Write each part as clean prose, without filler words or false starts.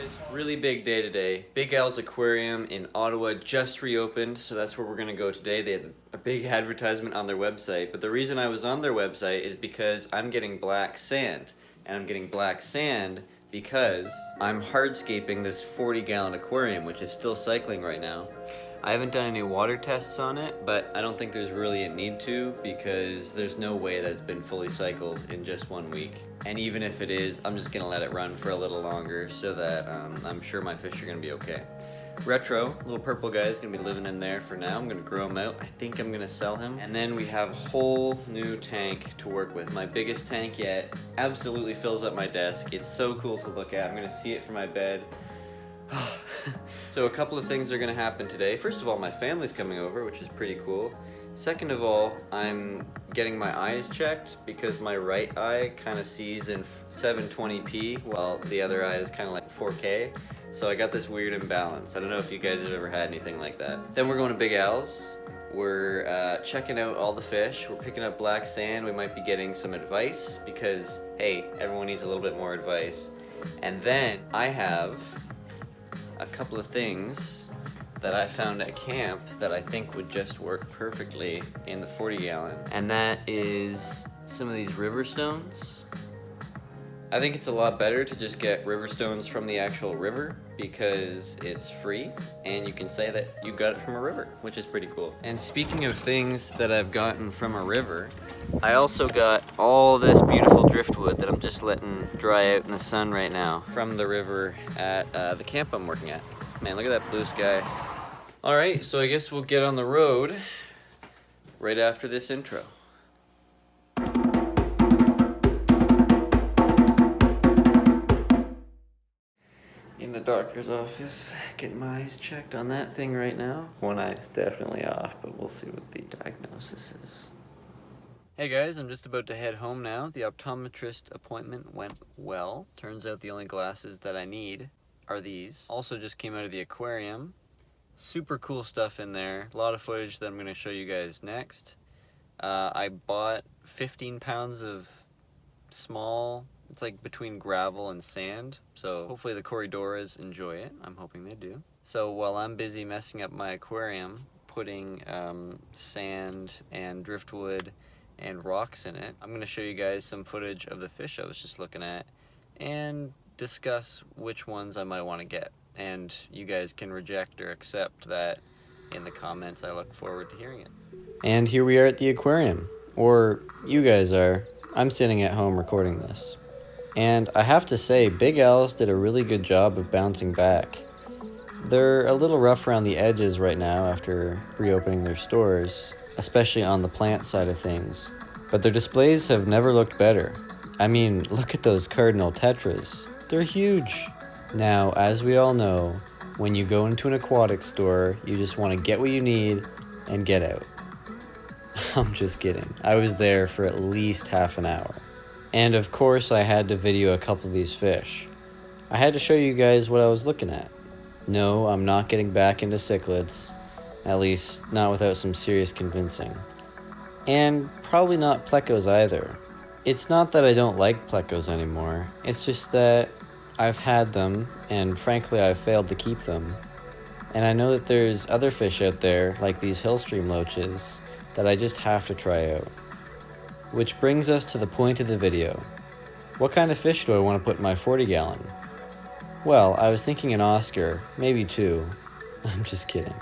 guys, really big day today. Big Al's Aquarium in Ottawa just reopened, so that's where we're gonna go today. They had a big advertisement on their website, but the reason I was on their website is because I'm getting black sand. And I'm getting black sand because I'm hardscaping this 40-gallon aquarium, which is still cycling right now. I haven't done any water tests on it, but I don't think there's really a need to because there's no way that it's been fully cycled in just 1 week. And even if it is, I'm just gonna let it run for a little longer so that I'm sure my fish are gonna be okay. Retro, little purple guy, is gonna be living in there for now. I'm gonna grow him out. I think I'm gonna sell him. And then we have a whole new tank to work with. My biggest tank yet. Absolutely fills up my desk. It's so cool to look at. I'm gonna see it from my bed. So a couple of things are gonna happen today. First of all, my family's coming over, which is pretty cool. Second of all, I'm getting my eyes checked because my right eye kind of sees in 720p while the other eye is kind of like 4K. So I got this weird imbalance. I don't know if you guys have ever had anything like that. Then we're going to Big Al's. We're checking out all the fish. We're picking up black sand. We might be getting some advice because, hey, everyone needs a little bit more advice. And then I have a couple of things that I found at camp that I think would just work perfectly in the 40-gallon. And that is some of these river stones. I think it's a lot better to just get river stones from the actual river because it's free and you can say that you got it from a river, which is pretty cool. And speaking of things that I've gotten from a river, I also got all this beautiful driftwood that I'm just letting dry out in the sun right now from the river at the camp I'm working at. Man, look at that blue sky. All right, so I guess we'll get on the road right after this intro. In the doctor's office, getting my eyes checked on that thing right now. One eye's definitely off, but we'll see what the diagnosis is. Hey guys, I'm just about to head home now. The optometrist appointment went well. Turns out the only glasses that I need are these. Also just came out of the aquarium. Super cool stuff in there. A lot of footage that I'm going to show you guys next. I bought 15 pounds of small, it's like between gravel and sand. So hopefully the Corridoras enjoy it. I'm hoping they do. So while I'm busy messing up my aquarium, putting sand and driftwood and rocks in it, I'm going to show you guys some footage of the fish I was just looking at and discuss which ones I might want to get. And you guys can reject or accept that in the comments. I look forward to hearing it. And here we are at the aquarium, or you guys are. I'm sitting at home recording this. And I have to say, Big Al's did a really good job of bouncing back. They're a little rough around the edges right now after reopening their stores, especially on the plant side of things. But their displays have never looked better. I mean, look at those cardinal tetras. They're huge. Now, as we all know, when you go into an aquatic store, you just want to get what you need and get out. I'm just kidding. I was there for at least half an hour. And of course, I had to video a couple of these fish. I had to show you guys what I was looking at. No, I'm not getting back into cichlids, at least not without some serious convincing. And probably not plecos either. It's not that I don't like plecos anymore, it's just that I've had them, and frankly I've failed to keep them. And I know that there's other fish out there, like these hillstream loaches, that I just have to try out. Which brings us to the point of the video. What kind of fish do I want to put in my 40-gallon? Well, I was thinking an Oscar, maybe two. I'm just kidding.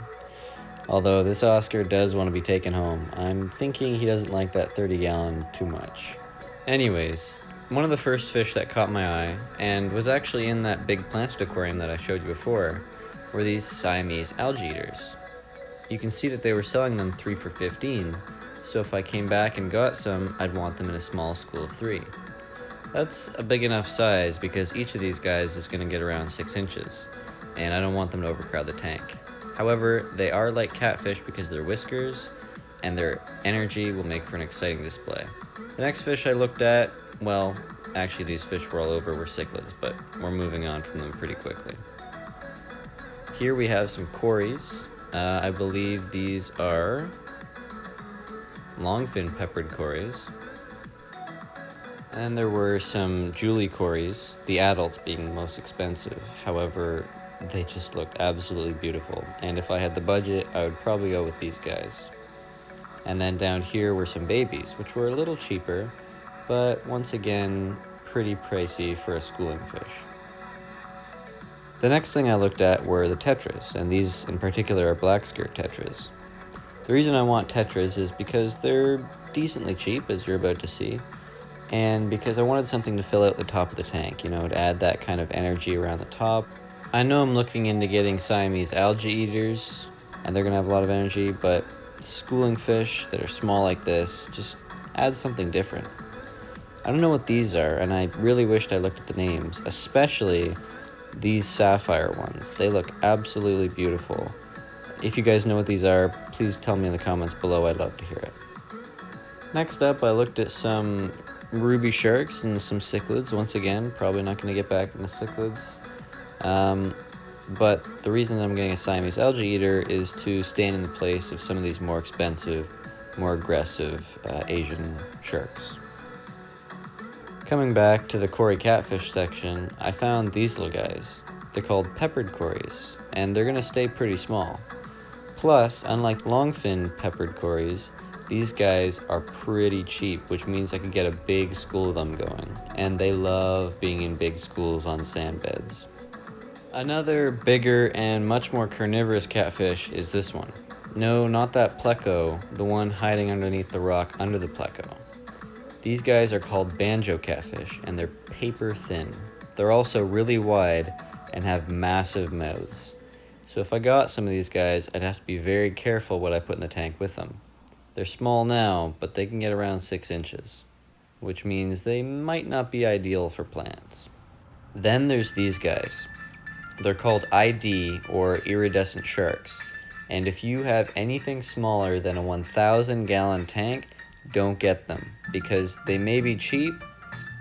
Although this Oscar does want to be taken home. I'm thinking he doesn't like that 30-gallon too much. Anyways, one of the first fish that caught my eye, and was actually in that big planted aquarium that I showed you before, were these Siamese algae eaters. You can see that they were selling them 3 for $15, so if I came back and got some, I'd want them in a small school of 3. That's a big enough size because each of these guys is going to get around 6 inches, and I don't want them to overcrowd the tank. However, they are like catfish because their whiskers and their energy will make for an exciting display. The next fish I looked at, well, actually these fish were all over were cichlids, but we're moving on from them pretty quickly. Here we have some cories. I believe these are longfin peppered cories. And there were some Julie Corys, the adults being most expensive. However, they just looked absolutely beautiful. And if I had the budget, I would probably go with these guys. And then down here were some babies, which were a little cheaper, but once again, pretty pricey for a schooling fish. The next thing I looked at were the tetras, and these in particular are black skirt tetras. The reason I want tetras is because they're decently cheap, as you're about to see, and because I wanted something to fill out the top of the tank, you know, to add that kind of energy around the top. I know I'm looking into getting Siamese algae eaters, and they're gonna have a lot of energy, but schooling fish that are small like this just add something different. I don't know what these are, and I really wished I looked at the names, especially these sapphire ones. They look absolutely beautiful. If you guys know what these are, please tell me in the comments below. I'd love to hear it. Next up, I looked at some ruby sharks and some cichlids. Once again, probably not going to get back into cichlids. But the reason that I'm getting a Siamese algae eater is to stand in the place of some of these more expensive, more aggressive Asian sharks. Coming back to the Cory catfish section, I found these little guys. They're called peppered Corys, and they're going to stay pretty small. Plus, unlike longfin peppered Corys, these guys are pretty cheap, which means I can get a big school of them going. And they love being in big schools on sand beds. Another bigger and much more carnivorous catfish is this one. No, not that pleco, the one hiding underneath the rock under the pleco. These guys are called banjo catfish, and they're paper thin. They're also really wide and have massive mouths. So if I got some of these guys, I'd have to be very careful what I put in the tank with them. They're small now, but they can get around 6 inches, which means they might not be ideal for plants. Then there's these guys. They're called ID, or iridescent sharks, and if you have anything smaller than a 1,000 gallon tank, don't get them, because they may be cheap,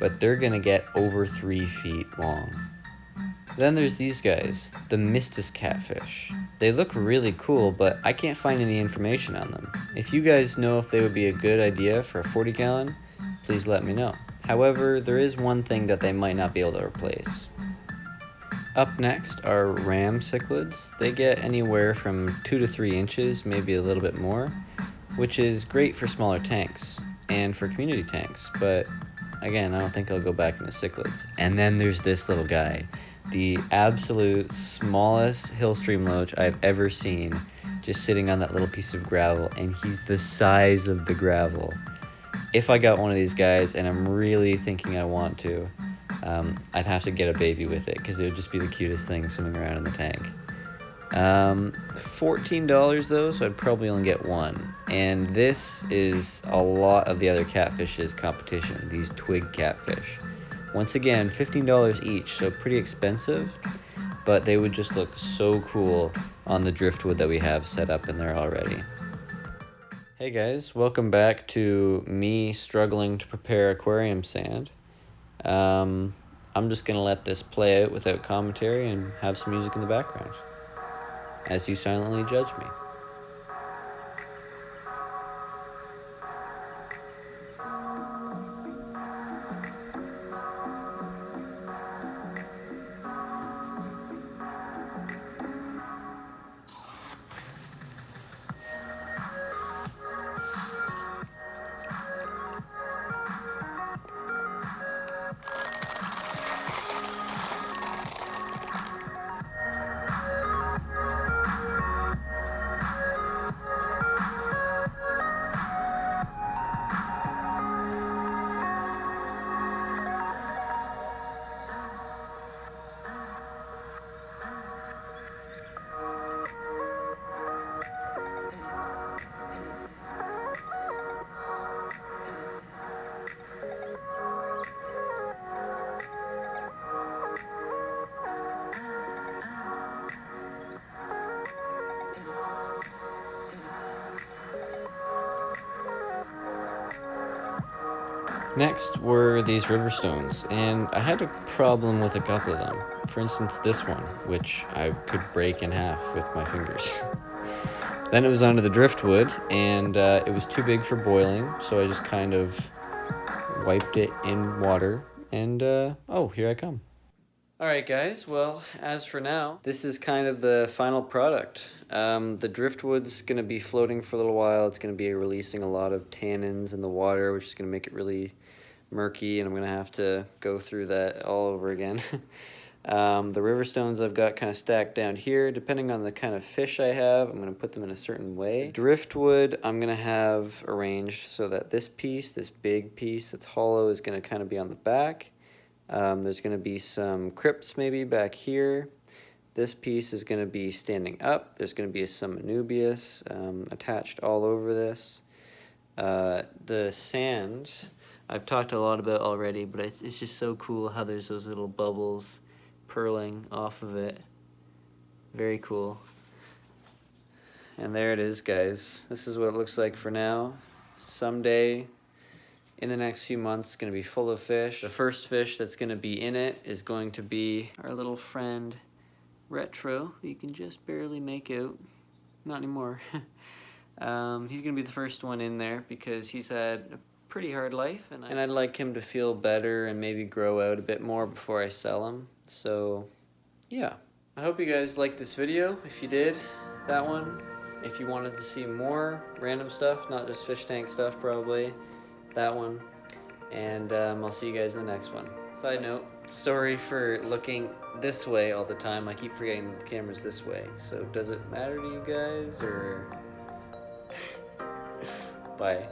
but they're gonna get over 3 feet long. Then there's these guys, the Mistus catfish. They look really cool, but I can't find any information on them. If you guys know if they would be a good idea for a 40 gallon, please let me know. However, there is one thing that they might not be able to replace. Up next are ram cichlids. They get anywhere from 2 to 3 inches, maybe a little bit more, which is great for smaller tanks and for community tanks, but again, I don't think I'll go back into cichlids. And then there's this little guy, the absolute smallest hill stream loach I've ever seen, just sitting on that little piece of gravel, and he's the size of the gravel. If I got one of these guys, and I'm really thinking I want to, I'd have to get a baby with it, because it would just be the cutest thing swimming around in the tank. $14 though, so I'd probably only get one. And this is a lot of the other catfish's competition, these twig catfish. Once again, $15 each, so pretty expensive, but they would just look so cool on the driftwood that we have set up in there already. Hey guys, welcome back to me struggling to prepare aquarium sand. I'm just gonna let this play out without commentary and have some music in the background as you silently judge me. Next were these river stones, and I had a problem with a couple of them. For instance, this one, which I could break in half with my fingers. Then it was onto the driftwood, and it was too big for boiling, so I just kind of wiped it in water, and oh, here I come. Alright guys, well, as for now, this is kind of the final product. The driftwood's going to be floating for a little while. It's going to be releasing a lot of tannins in the water, which is going to make it really murky, and I'm going to have to go through that all over again. The river stones I've got kind of stacked down here. Depending on the kind of fish I have, I'm going to put them in a certain way. The driftwood I'm going to have arranged so that this piece, this big piece that's hollow, is going to kind of be on the back. There's going to be some crypts maybe back here. This piece is going to be standing up. There's going to be some Anubias attached all over this. The sand, I've talked a lot about already, but it's just so cool how there's those little bubbles purling off of it. Very cool. And there it is, guys. This is what it looks like for now. Someday, in the next few months, it's going to be full of fish. The first fish that's going to be in it is going to be our little friend Retro, who you can just barely make out. Not anymore. He's going to be the first one in there because he's had a pretty hard life, and I'd like him to feel better and maybe grow out a bit more before I sell him. So, yeah. I hope you guys liked this video. If you did, that one. If you wanted to see more random stuff, not just fish tank stuff probably, that one. And I'll see you guys in the next one. Side note, sorry for looking this way all the time. I keep forgetting the camera's this way. So does it matter to you guys, or bye.